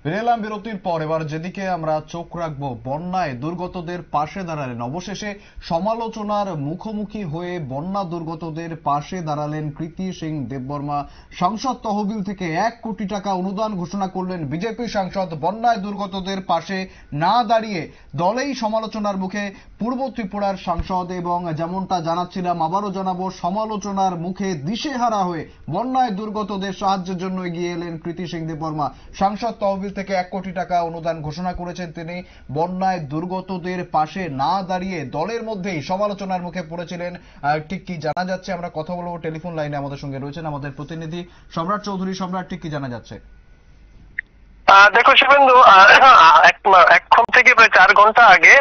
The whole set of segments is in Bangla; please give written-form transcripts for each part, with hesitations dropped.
ফিরে এলাম বিরতির পর। এবার যেদিকে আমরা চোখ রাখবো, বন্যায় দুর্গতদের পাশে দাঁড়ালেন, অবশেষে সমালোচনার মুখোমুখি হয়ে বন্যা দুর্গতদের পাশে দাঁড়ালেন কৃতি সিং দেববর্মা। সাংসদ তহবিল থেকে 1 কোটি টাকা অনুদান ঘোষণা করলেন বিজেপি সাংসদ। বন্যায় দুর্গতদের পাশে না দাঁড়িয়ে দলেই সমালোচনার মুখে পূর্ব ত্রিপুরার সাংসদ। এবং যেমনটা জানাচ্ছিলাম, আবারও জানাবো, সমালোচনার মুখে দিশেহারা হয়ে বন্যায় দুর্গতদের সাহায্যের জন্য এগিয়ে এলেন কৃতি সিং দেববর্মা। সাংসদ তহবিল থেকে 1 কোটি টাকা অনুদান ঘোষণা করেছেন তিনি। বন্যায় দুর্গতদের পাশে না দাঁড়িয়ে দলের মধ্যেই সমালোচনার মুখে পড়েছিলেন। ঠিক কি জানা যাচ্ছে, আমরা কথা বলবো। টেলিফোন লাইনে আমাদের সঙ্গে রয়েছেন আমাদের প্রতিনিধি সম্রাট চৌধুরী। সম্রাট, ঠিক কি জানা যাচ্ছে? দেখো শুভেন্দু, এখন থেকে প্রায় 4 ঘন্টা আগে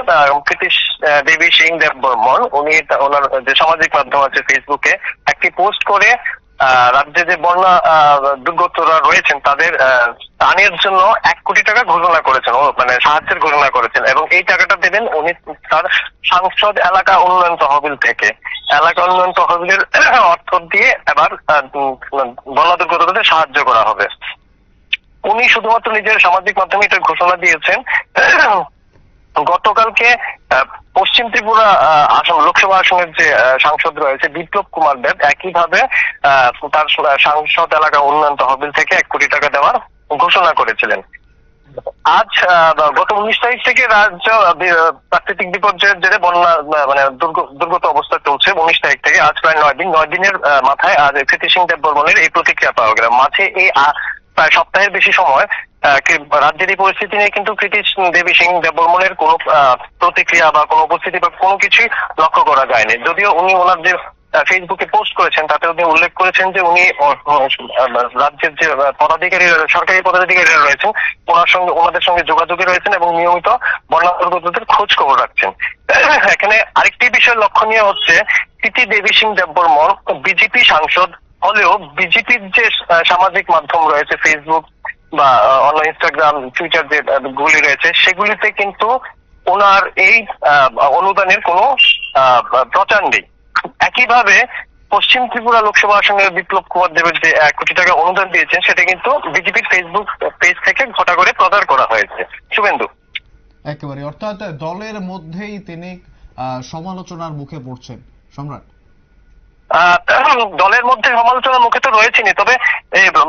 কৃতি দেবী সিং দেববর্মন উনি ওনার যে সামাজিক মাধ্যম আছে ফেসবুকে একটি পোস্ট করে রাজ্যে যে বন্যা দুর্গতরা রয়েছেন তাদের ত্রাণের জন্য 1 কোটি টাকা ঘোষণা করেছেন, মানে সাহায্যের ঘোষণা করেছেন। এবং এই টাকাটা দেবেন উনি তার সাংসদ এলাকা উন্নয়ন তহবিল থেকে। এলাকা উন্নয়ন তহবিলের অর্থ দিয়ে এবার বন্যা দুর্গতদের সাহায্য করা হবে। উনি শুধুমাত্র নিজের সামাজিক মাধ্যমে এটা ঘোষণা দিয়েছেন। গতকালকে পশ্চিম ত্রিপুরা আসন লোকসভা আসনের যে সাংসদ রয়েছে বিপ্লব কুমার দেব একইভাবে তার সাংসদ এলাকা উন্নয়ন তহবিল থেকে 1 কোটি টাকা দেওয়ার ঘোষণা করেছিলেন। আজ গত 19 তারিখ থেকে রাজ্য প্রাকৃতিক বিপর্যয়ের জেরে বন্যা মানে দুর্গত অবস্থা চলছে। 19 তারিখ থেকে আজ প্রায় 9 দিন। 9 দিনের মাথায় আজ কৃতি সিং দেববর্মনের এই প্রতিক্রিয়া পাওয়া গেল। মাঝে এই প্রায় সপ্তাহের বেশি সময় রাজ্যের এই পরিস্থিতি নিয়ে কিন্তু কৃতি দেবী সিং দেববর্মনের কোন প্রতিক্রিয়া বা কোনো উপস্থিতি বা কোনো কিছুই লক্ষ্য করা যায়নি। যদিও উনি ওনার যে ফেসবুকে পোস্ট করেছেন তাতে উনি উল্লেখ করেছেন যে উনি রাজ্যের যে পদাধিকারী সরকারি পদাধিকারীরা রয়েছেন ওনাদের সঙ্গে যোগাযোগে রয়েছেন এবং নিয়মিত বন্যা দুর্গতদের খোঁজ খবর রাখছেন। এখানে আরেকটি বিষয় লক্ষণীয় হচ্ছে কৃতি দেবী সিং দেববর্মন বিজেপি সাংসদ হলেও বিজেপির যে সামাজিক মাধ্যম রয়েছে ফেসবুক বা অন্য ইনস্টাগ্রাম টুইটার যে গুলি রয়েছে সেগুলিতে কিন্তু ওনার এই অনুদানের কোনো প্রচার নেই। একইভাবে পশ্চিম ত্রিপুরা লোকসভা আসনের বিপ্লব কুমার দেবের যে 1 কোটি টাকা অনুদান দিয়েছেন সেটা কিন্তু বিজেপির ফেসবুক পেজ থেকে ঘটা করে প্রচার করা হয়েছে। শুভেন্দু, একেবারে, অর্থাৎ দলের মধ্যেই তিনি সমালোচনার মুখে পড়ছেন। সম্রাট, দলের মধ্যে সমালোচনার মুখে তো রয়েছেনি, তবে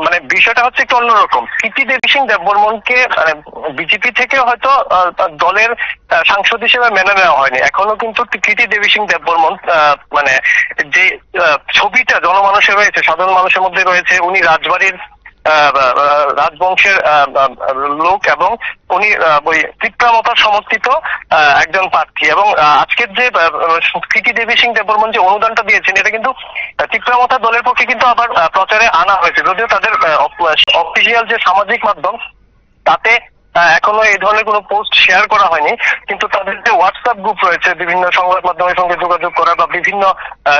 মানে বিষয়টা হচ্ছে একটু অন্যরকম। কৃতি দেবী সিং দেববর্মনকে বিজেপি থেকে হয়তো দলের সাংসদ হিসেবে মেনে নেওয়া হয়নি। এখনো কিন্তু কৃতি দেবী সিং দেববর্মন মানে যে ছবিটা জনমানুষের রয়েছে, সাধারণ মানুষের মধ্যে রয়েছে, উনি রাজবাড়ির রাজবংশের লোক এবং উনি ওই ত্রিপুরামতা সমর্থিত একজন প্রার্থী। এবং আজকের যে কৃতি দেবী সিং দেববর্মন যে অনুদানটা দিয়েছেন এটা কিন্তু ত্রিপুরামতা দলের পক্ষে কিন্তু আবার প্রচারে আনা হয়েছে। যদিও তাদের অফিসিয়াল যে সামাজিক মাধ্যম তাতে এখনো এই ধরনের কোনো পোস্ট শেয়ার করা হয়নি, কিন্তু তাদের যে হোয়াটসঅ্যাপ গ্রুপ রয়েছে বিভিন্ন সংবাদ মাধ্যমের সঙ্গে যোগাযোগ করা বা বিভিন্ন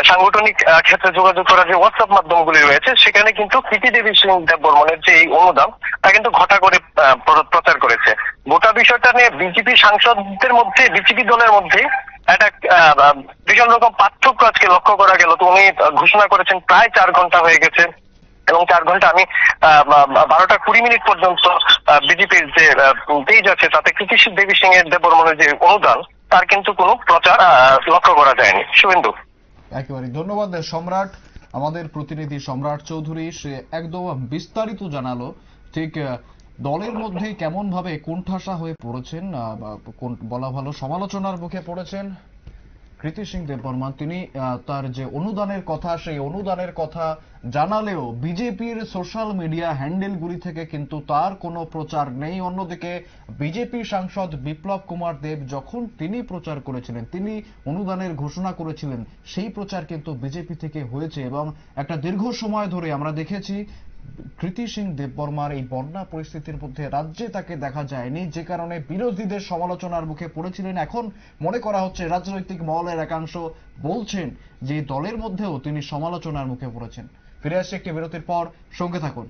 সাংগঠনিক ক্ষেত্রে যোগাযোগ করার যে হোয়াটসঅ্যাপ মাধ্যমগুলি রয়েছে সেখানে কিন্তু কৃতি দেবী সিং দেববর্মনের যে এই অনুদান তা কিন্তু ঘটা করে প্রচার করেছে। গোটা বিষয়টা নিয়ে বিজেপি সাংসদদের মধ্যে, বিজেপি দলের মধ্যে একটা ভীষণ রকম পার্থক্য আজকে লক্ষ্য করা গেল। তো উনি ঘোষণা করেছেন প্রায় 4 ঘন্টা হয়ে গেছে এবং 4 ঘন্টা আমি 12:20 পর্যন্ত বিজেপির যে পেজ আছে তাতে কৃতি দেবী সিং এর দেববর্মনের যে অনুদান তার কিন্তু কোনো প্রচার লক্ষ্য করা যায়নি। শুভেন্দু, একেবারে ধন্যবাদ সম্রাট। আমাদের প্রতিনিধি সম্রাট চৌধুরী সে একদম বিস্তারিত জানালো ঠিক দলের মধ্যে কেমন ভাবে কোণঠাসা হয়ে পড়েছেন, বলা ভালো সমালোচনার মুখে পড়েছেন কৃতি সিং দেববর্মা। তিনি তার যে অনুদানের কথা সেই অনুদানের কথা জানালেও বিজেপির সোশ্যাল মিডিয়া হ্যান্ডেলগুলি থেকে কিন্তু তার কোনো প্রচার নেই। অন্যদিকে বিজেপি সাংসদ বিপ্লব কুমার দেব যখন তিনি প্রচার করেছিলেন, তিনি অনুদানের ঘোষণা করেছিলেন, সেই প্রচার কিন্তু বিজেপি থেকে হয়েছে। এবং একটা দীর্ঘ সময় ধরে আমরা দেখেছি কৃতি সিং দেববর্মার এই বন্যা পরিস্থিতির মধ্যে রাজ্যে তাকে দেখা যায়নি, যে কারণে বিরোধীদের সমালোচনার মুখে পড়েছিলেন। এখন মনে করা হচ্ছে রাজনৈতিক মহলের একাংশ বলছেন যে দলের মধ্যেও তিনি সমালোচনার মুখে পড়েছেন। ফিরে আসছে একটি বিরতির পর, সঙ্গে থাকুন।